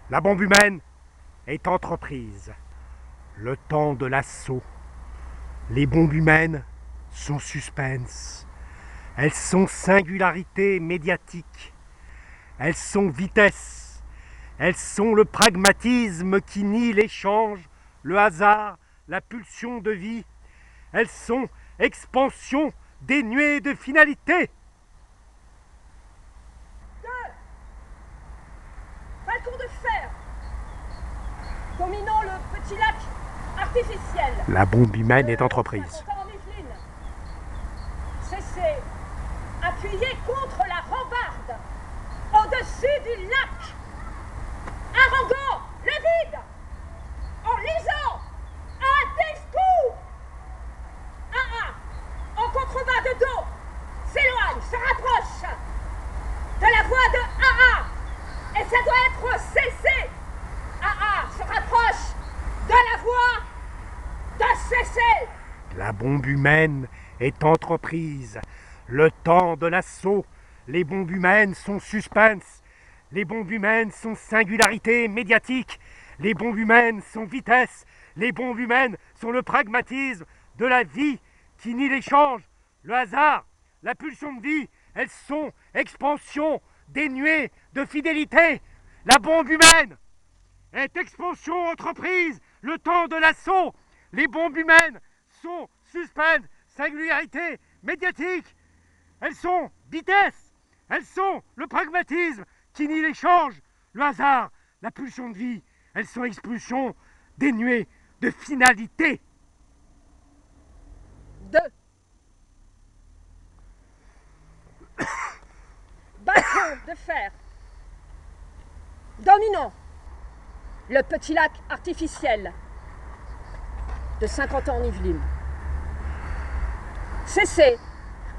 La bombe humaine est entreprise. Le temps de l'assaut. Les bombes humaines sont suspense. Elles sont singularité médiatique. Elles sont vitesse. Elles sont le pragmatisme qui nie l'échange, le hasard, la pulsion de vie. Elles sont expansion dénuée de finalité. Balcon de fer, dominant le petit lac artificiel. La bombe humaine est entreprise. Cessez, appuyez contre la rambarde, au-dessus du lac, haranguant le vide, en lisant un discours. En contrebas de dos, s'éloigne, se rapproche de la voix de et ça doit être cessé. Se rapproche de la voix de cesser. La bombe humaine est entreprise. Le temps de l'assaut. Les bombes humaines sont suspense. Les bombes humaines sont singularité médiatique. Les bombes humaines sont vitesse. Les bombes humaines sont le pragmatisme de la vie qui nie l'échange, le hasard, la pulsion de vie. Elles sont expansion dénuée de fidélité. La bombe humaine est expansion entreprise. Le temps de l'assaut. Les bombes humaines sont suspense, singularité médiatique. Elles sont vitesse. Elles sont le pragmatisme qui nie l'échange, le hasard, la pulsion de vie. Elles sont expulsion dénuée de finalité. 2. Balcon de fer, dominant le petit lac artificiel de Saint-Quentin en Yvelines. Cessez,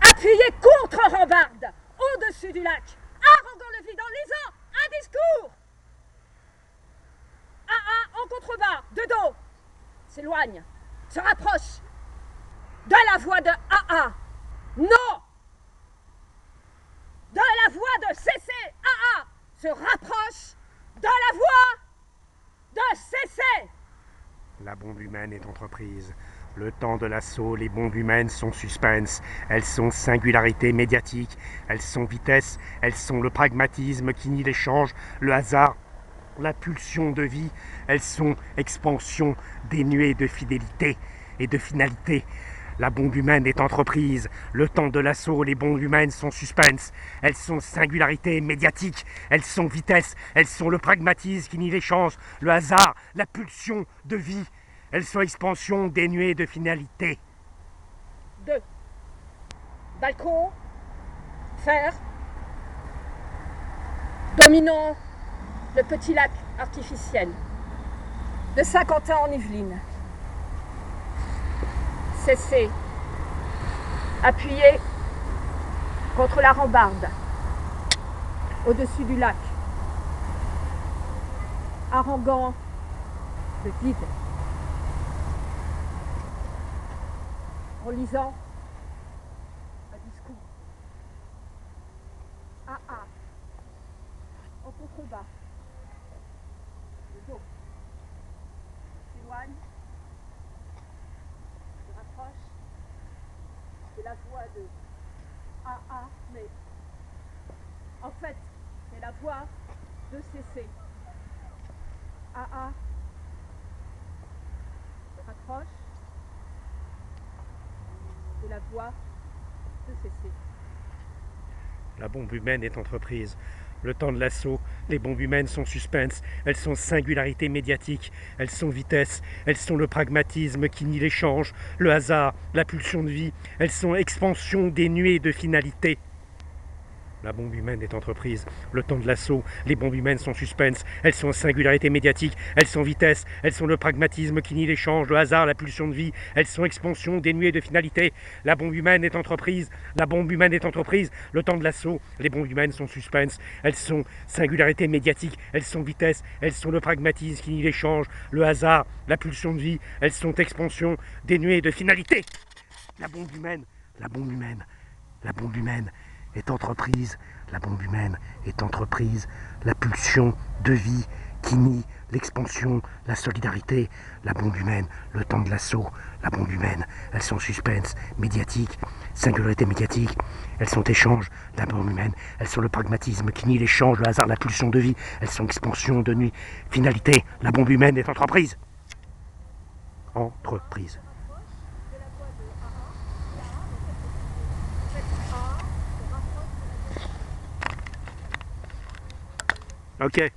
appuyez contre rambarde, au-dessus du lac, haranguant le vide en lisant un discours. En contrebas, de dos, s'éloigne, se rapproche de la voix de non, de la voix de cesser. Se rapproche de la voix de cesser. La bombe humaine est entreprise. Le temps de l'assaut, les bombes humaines sont suspense. Elles sont singularité médiatique. Elles sont vitesse. Elles sont le pragmatisme qui nie l'échange, le hasard, la pulsion de vie. Elles sont expansion dénuée de fidélité et de finalité. La bombe humaine est entreprise. Le temps de l'assaut, les bombes humaines sont suspense. Elles sont singularité médiatique. Elles sont vitesse. Elles sont le pragmatisme qui nie l'échange, le hasard, la pulsion de vie. Elles sont expansion dénuée de finalité. 2. Balcon, fer, dominant le petit lac artificiel de Saint-Quentin en Yvelines. Cessez, appuyez contre la rambarde, au-dessus du lac, haranguant le vide, en lisant un discours. En contrebas, le dos s'éloigne, se rapproche de la voix de mais en fait, c'est la voix de cesser. Se rapproche de la voix de cesser. La bombe humaine est entreprise. Le temps de l'assaut, les bombes humaines sont suspense. Elles sont singularité médiatique. Elles sont vitesse. Elles sont le pragmatisme qui nie l'échange, le hasard, la pulsion de vie. Elles sont expansion dénuée de finalité. La bombe humaine est entreprise. Le temps de l'assaut, les bombes humaines sont suspense. Elles sont singularité médiatique. Elles sont vitesse. Elles sont le pragmatisme qui nie l'échange, le hasard, la pulsion de vie. Elles sont expansion dénuée de finalité. La bombe humaine est entreprise. La bombe humaine est entreprise. Le temps de l'assaut, les bombes humaines sont suspense. Elles sont singularité médiatique. Elles sont vitesse. Elles sont le pragmatisme qui nie l'échange, le hasard, la pulsion de vie. Elles sont expansion dénuée de finalité. La bombe humaine, la bombe humaine, la bombe humaine est entreprise, la bombe humaine est entreprise, la pulsion de vie qui nie l'expansion, la solidarité, la bombe humaine, le temps de l'assaut, la bombe humaine. Elles sont suspense, médiatique, singularité médiatique, elles sont échange, la bombe humaine. Elles sont le pragmatisme qui nie l'échange, le hasard, la pulsion de vie. Elles sont expansion de nuit, finalité, la bombe humaine est entreprise. Entreprise. Ok.